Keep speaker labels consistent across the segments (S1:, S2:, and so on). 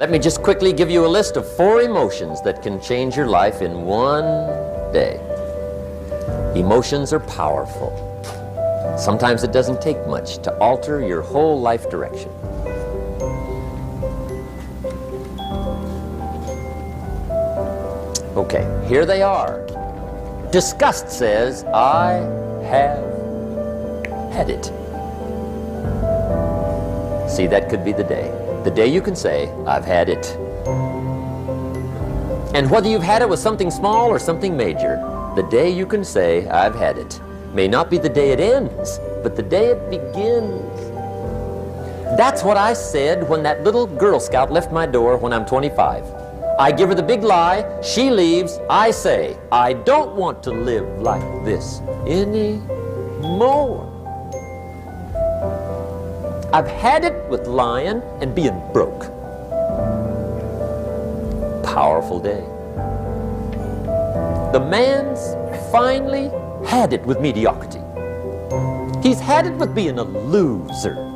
S1: Let me just quickly give you a list of 4 emotions that can change your life in one day. Emotions are powerful. Sometimes it doesn't take much to alter your whole life direction. Okay, here they are. Disgust says, I have had it. See, that could be the day. The day you can say, I've had it. And whether you've had it with something small or something major, the day you can say, I've had it, may not be the day it ends, but the day it begins. That's what I said when that little Girl Scout left my door when I'm 25. I give her the big lie, she leaves, I say, I don't want to live like this anymore. I've had it with lying and being broke. Powerful day. The man's finally had it with mediocrity. He's had it with being a loser.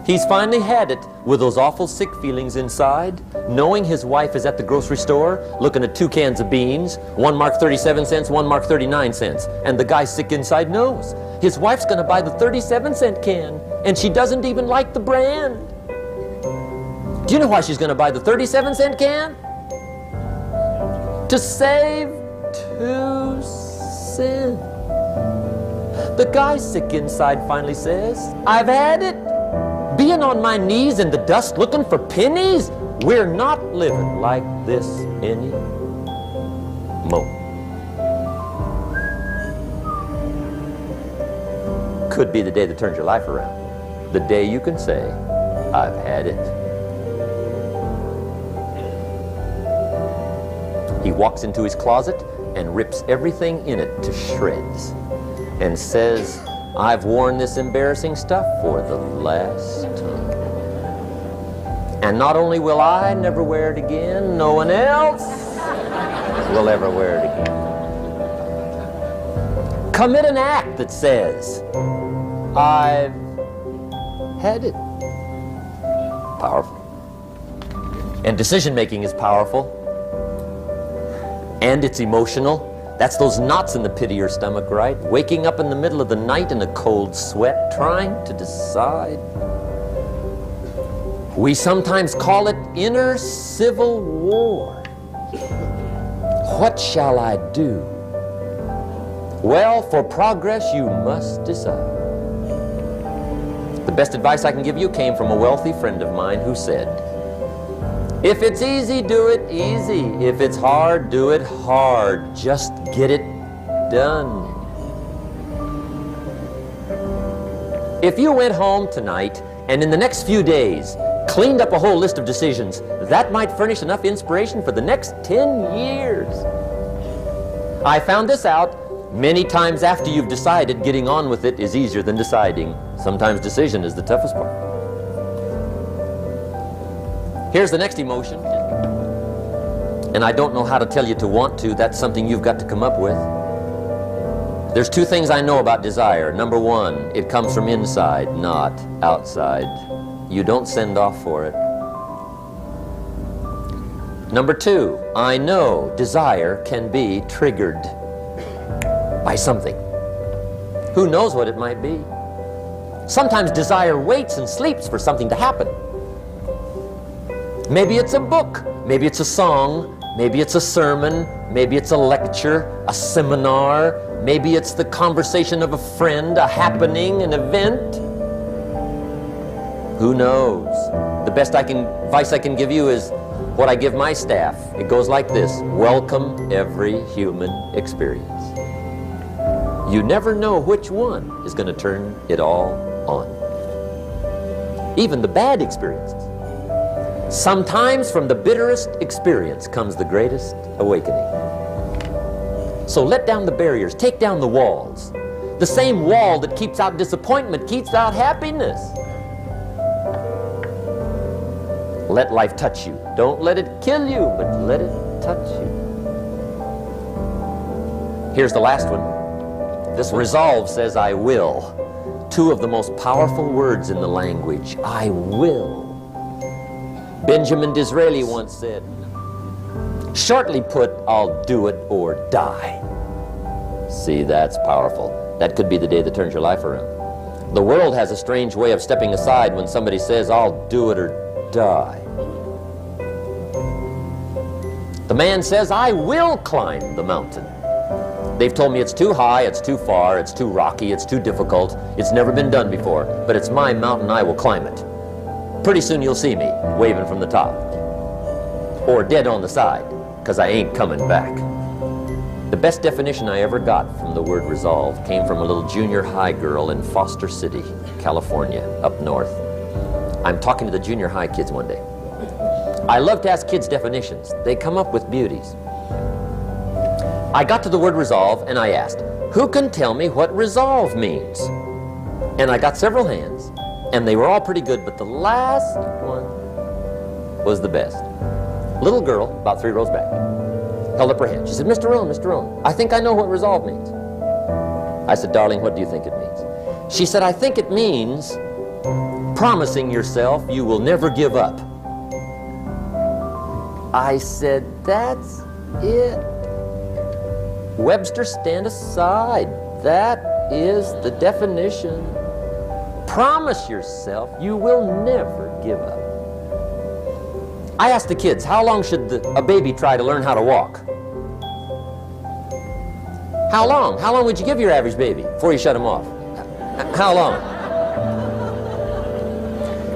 S1: He's finally had it with those awful sick feelings inside, knowing his wife is at the grocery store looking at 2 cans of beans, one marked 37 cents, one marked 39 cents. And the guy sick inside knows his wife's going to buy the 37-cent can, and she doesn't even like the brand. Do you know why she's going to buy the 37-cent can? To save 2 cents. The guy sick inside finally says, I've had it. Being on my knees in the dust looking for pennies, we're not living like this anymore. Could be the day that turns your life around. The day you can say, I've had it. He walks into his closet and rips everything in it to shreds and says, I've worn this embarrassing stuff for the last time. And not only will I never wear it again, no one else will ever wear it again. Commit an act that says, I've had it. Powerful. And decision making is powerful. And it's emotional. That's those knots in the pit of your stomach, right? Waking up in the middle of the night in a cold sweat, trying to decide. We sometimes call it inner civil war. What shall I do? Well, for progress, you must decide. The best advice I can give you came from a wealthy friend of mine who said, if it's easy, do it easy. If it's hard, do it hard. Just get it done. If you went home tonight and in the next few days cleaned up a whole list of decisions, that might furnish enough inspiration for the next 10 years. I found this out many times after you've decided. Getting on with it is easier than deciding. Sometimes decision is the toughest part. Here's the next emotion. And I don't know how to tell you to want to. That's something you've got to come up with. There's 2 things I know about desire. Number 1, it comes from inside, not outside. You don't send off for it. Number 2, I know desire can be triggered by something. Who knows what it might be? Sometimes desire waits and sleeps for something to happen. Maybe it's a book, maybe it's a song, maybe it's a sermon, maybe it's a lecture, a seminar, maybe it's the conversation of a friend, a happening, an event. Who knows? The best advice I can give you is what I give my staff. It goes like this: welcome every human experience. You never know which one is going to turn it all on. Even the bad experiences. Sometimes from the bitterest experience comes the greatest awakening. So let down the barriers, take down the walls. The same wall that keeps out disappointment keeps out happiness. Let life touch you. Don't let it kill you, but let it touch you. Here's the last one. This resolve says, I will. 2 of the most powerful words in the language. I will. Benjamin Disraeli once said, "Shortly put, I'll do it or die." See, that's powerful. That could be the day that turns your life around. The world has a strange way of stepping aside when somebody says, "I'll do it or die." The man says, "I will climb the mountain. They've told me it's too high, it's too far, it's too rocky, it's too difficult, it's never been done before, but it's my mountain, I will climb it. Pretty soon you'll see me waving from the top, or dead on the side, because I ain't coming back." The best definition I ever got from the word resolve came from a little junior high girl in Foster City, California, up north. I'm talking to the junior high kids one day. I love to ask kids definitions. They come up with beauties. I got to the word resolve and I asked, "Who can tell me what resolve means?" And I got several hands, and they were all pretty good, but the last one was the best. Little girl, about 3 rows back, held up her hand. She said, Mr. Rohn, I think I know what resolve means." I said, "Darling, what do you think it means?" She said, "I think it means promising yourself you will never give up." I said, "That's it. Webster, stand aside. That is the definition. Promise yourself you will never give up." I asked the kids, how long should a baby try to learn how to walk? How long? How long would you give your average baby before you shut him off? How long?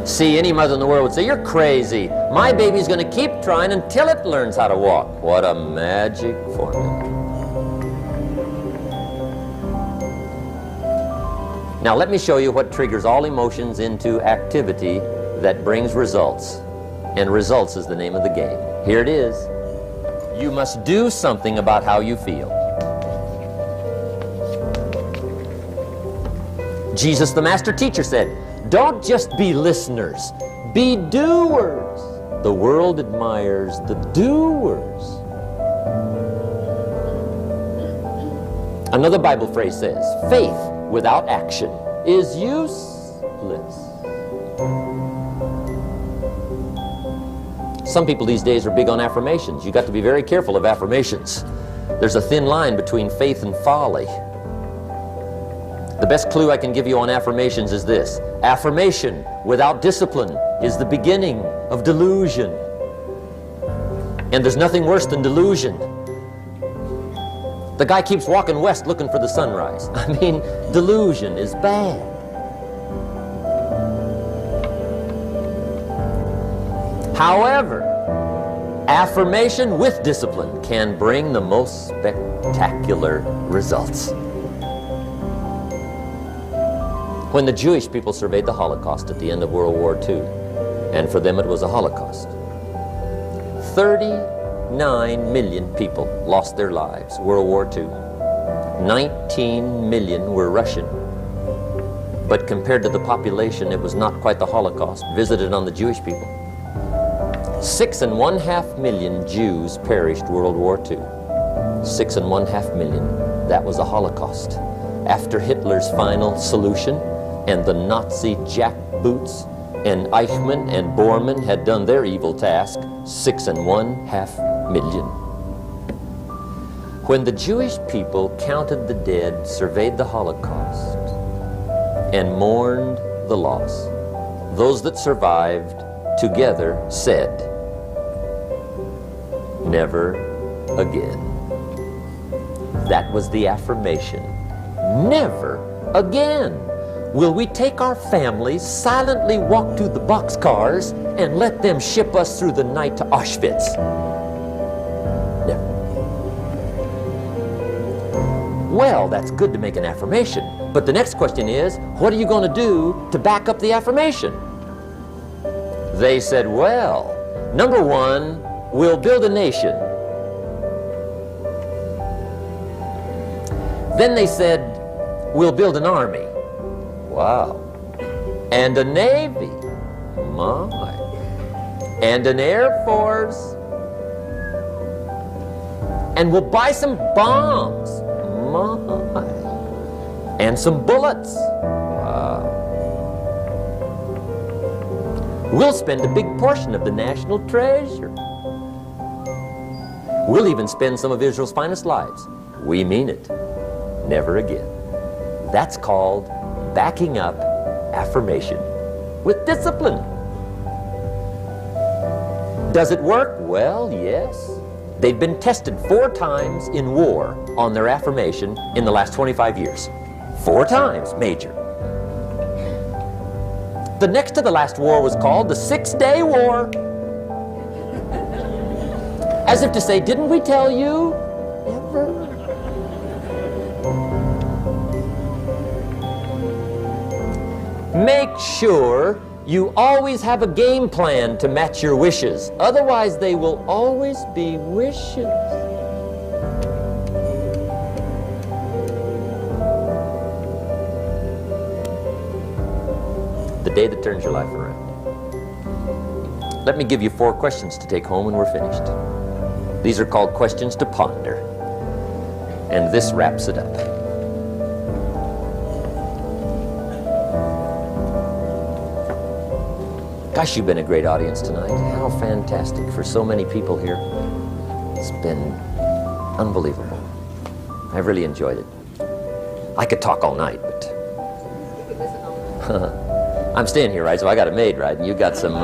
S1: See, any mother in the world would say, "You're crazy. My baby's going to keep trying until it learns how to walk." What a magic formula. Now let me show you what triggers all emotions into activity that brings results. And results is the name of the game. Here it is. You must do something about how you feel. Jesus, the master teacher, said, "Don't just be listeners, be doers." The world admires the doers. Another Bible phrase says, "Faith without action is useless." Some people these days are big on affirmations. You got to be very careful of affirmations. There's a thin line between faith and folly. The best clue I can give you on affirmations is this: affirmation without discipline is the beginning of delusion. And there's nothing worse than delusion. The guy keeps walking west looking for the sunrise. I mean, delusion is bad. However, affirmation with discipline can bring the most spectacular results. When the Jewish people surveyed the Holocaust at the end of World War II, and for them it was a Holocaust, 39 million people lost their lives, World War II. 19 million were Russian. But compared to the population, it was not quite the Holocaust visited on the Jewish people. 6.5 million Jews perished World War II. 6.5 million. That was a Holocaust. After Hitler's final solution and the Nazi jackboots and Eichmann and Bormann had done their evil task, 6.5 million. When the Jewish people counted the dead, surveyed the Holocaust, and mourned the loss, those that survived together said, "Never again." That was the affirmation. Never again will we take our families, silently walk to the boxcars, and let them ship us through the night to Auschwitz. Never. Well, that's good to make an affirmation, but the next question is, what are you going to do to back up the affirmation? They said, well, number one, we'll build a nation. Then they said, we'll build an army. Wow. And a navy. My. And an air force. And we'll buy some bombs. My. And some bullets. Wow. We'll spend a big portion of the national treasure. We'll even spend some of Israel's finest lives. We mean it. Never again. That's called backing up affirmation with discipline. Does it work? Well, yes. They've been tested 4 times in war on their affirmation in the last 25 years. 4 times, Major. The next to the last war was called the 6-Day War. As if to say, didn't we tell you? Never. Make sure you always have a game plan to match your wishes. Otherwise, they will always be wishes. The day that turns your life around. Let me give you 4 questions to take home when we're finished. These are called questions to ponder. And this wraps it up. Gosh, you've been a great audience tonight. How fantastic for so many people here. It's been unbelievable. I've really enjoyed it. I could talk all night, but I'm staying here, right? So I got a maid, right? And you got some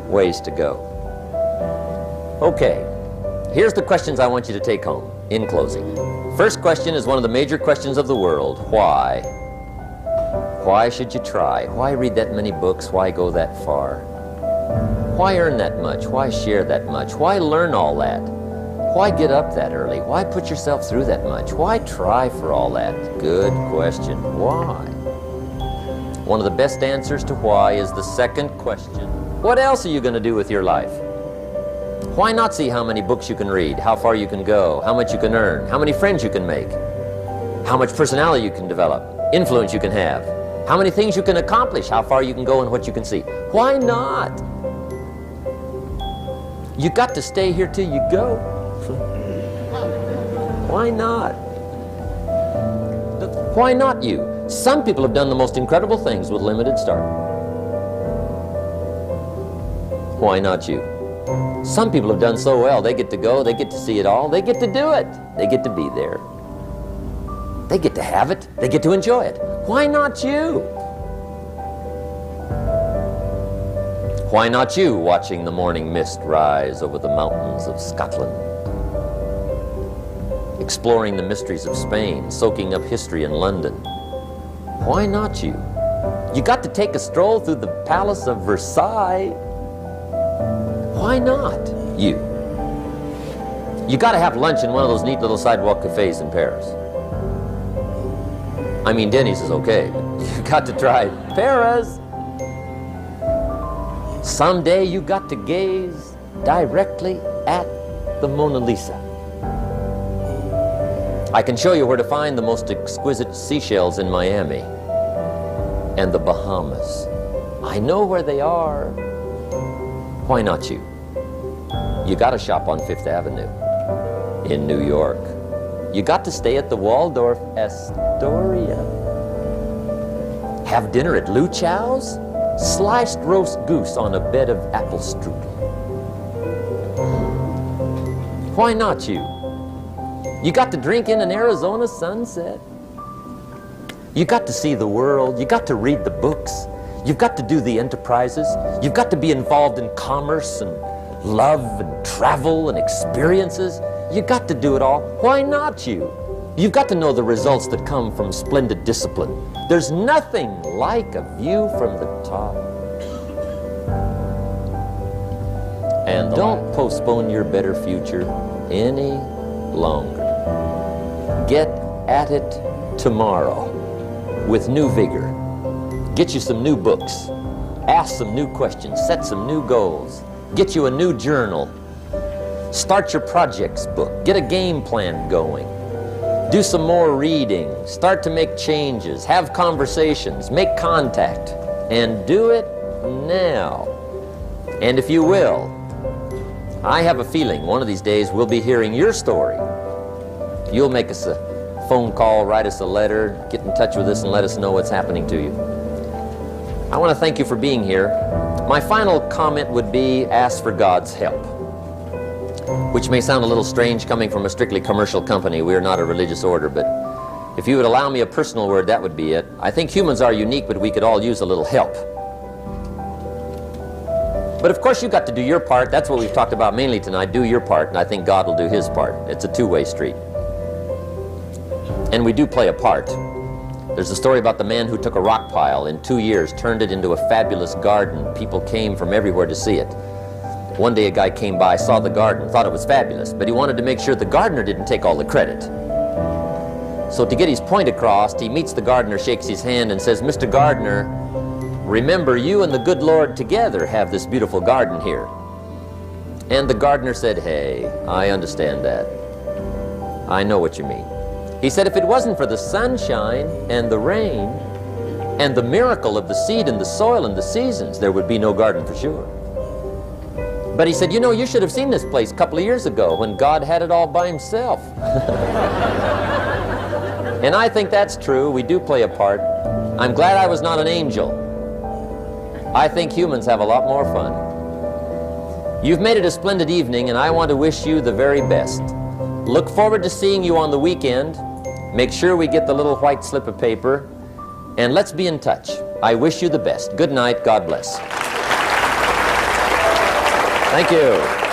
S1: ways to go. Okay, here's the questions I want you to take home in closing. First question is one of the major questions of the world. Why? Why should you try? Why read that many books? Why go that far? Why earn that much? Why share that much? Why learn all that? Why get up that early? Why put yourself through that much? Why try for all that? Good question. Why? One of the best answers to why is the second question. What else are you going to do with your life? Why not see how many books you can read, how far you can go, how much you can earn, how many friends you can make, how much personality you can develop, influence you can have, how many things you can accomplish, how far you can go and what you can see? Why not? You got to stay here till you go. Why not? Why not you? Some people have done the most incredible things with limited start. Why not you? Some people have done so well, they get to go, they get to see it all, they get to do it. They get to be there. They get to have it, they get to enjoy it. Why not you? Why not you watching the morning mist rise over the mountains of Scotland? Exploring the mysteries of Spain, soaking up history in London. Why not you? You got to take a stroll through the Palace of Versailles. Why not you? You got to have lunch in one of those neat little sidewalk cafes in Paris. I mean, Denny's is okay, but you got to try Paris. Someday you got to gaze directly at the Mona Lisa. I can show you where to find the most exquisite seashells in Miami and the Bahamas. I know where they are. Why not you? You got to shop on Fifth Avenue in New York. You got to stay at the Waldorf Astoria. Have dinner at Lou Chow's? Sliced roast goose on a bed of apple strudel. Why not you? You got to drink in an Arizona sunset. You got to see the world. You got to read the books. You've got to do the enterprises. You've got to be involved in commerce and love and travel and experiences. You got to do it all. Why not you? You've got to know the results that come from splendid discipline. There's nothing like a view from the top. And don't postpone your better future any longer. Get at it tomorrow with new vigor. Get you some new books. Ask some new questions. Set some new goals. Get you a new journal. Start your projects book. Get a game plan going. Do some more reading. Start to make changes. Have conversations. Make contact. And do it now. And if you will, I have a feeling one of these days we'll be hearing your story. You'll make us a phone call, write us a letter, get in touch with us and let us know what's happening to you. I want to thank you for being here. My final comment would be ask for God's help, which may sound a little strange coming from a strictly commercial company. We are not a religious order, but if you would allow me a personal word, that would be it. I think humans are unique, but we could all use a little help. But of course, you've got to do your part. That's what we've talked about mainly tonight. Do your part, and I think God will do His part. It's a two-way street. And we do play a part. There's a story about the man who took a rock pile in 2 years, turned it into a fabulous garden. People came from everywhere to see it. One day a guy came by, saw the garden, thought it was fabulous, but he wanted to make sure the gardener didn't take all the credit. So to get his point across, he meets the gardener, shakes his hand, and says, "Mr. Gardener, remember, you and the good Lord together have this beautiful garden here." And the gardener said, "Hey, I understand that. I know what you mean." He said, "If it wasn't for the sunshine and the rain and the miracle of the seed and the soil and the seasons, there would be no garden for sure." But he said, "You know, you should have seen this place a couple of years ago when God had it all by Himself." And I think that's true. We do play a part. I'm glad I was not an angel. I think humans have a lot more fun. You've made it a splendid evening, and I want to wish you the very best. Look forward to seeing you on the weekend. Make sure we get the little white slip of paper, and let's be in touch. I wish you the best. Good night. God bless. Thank you.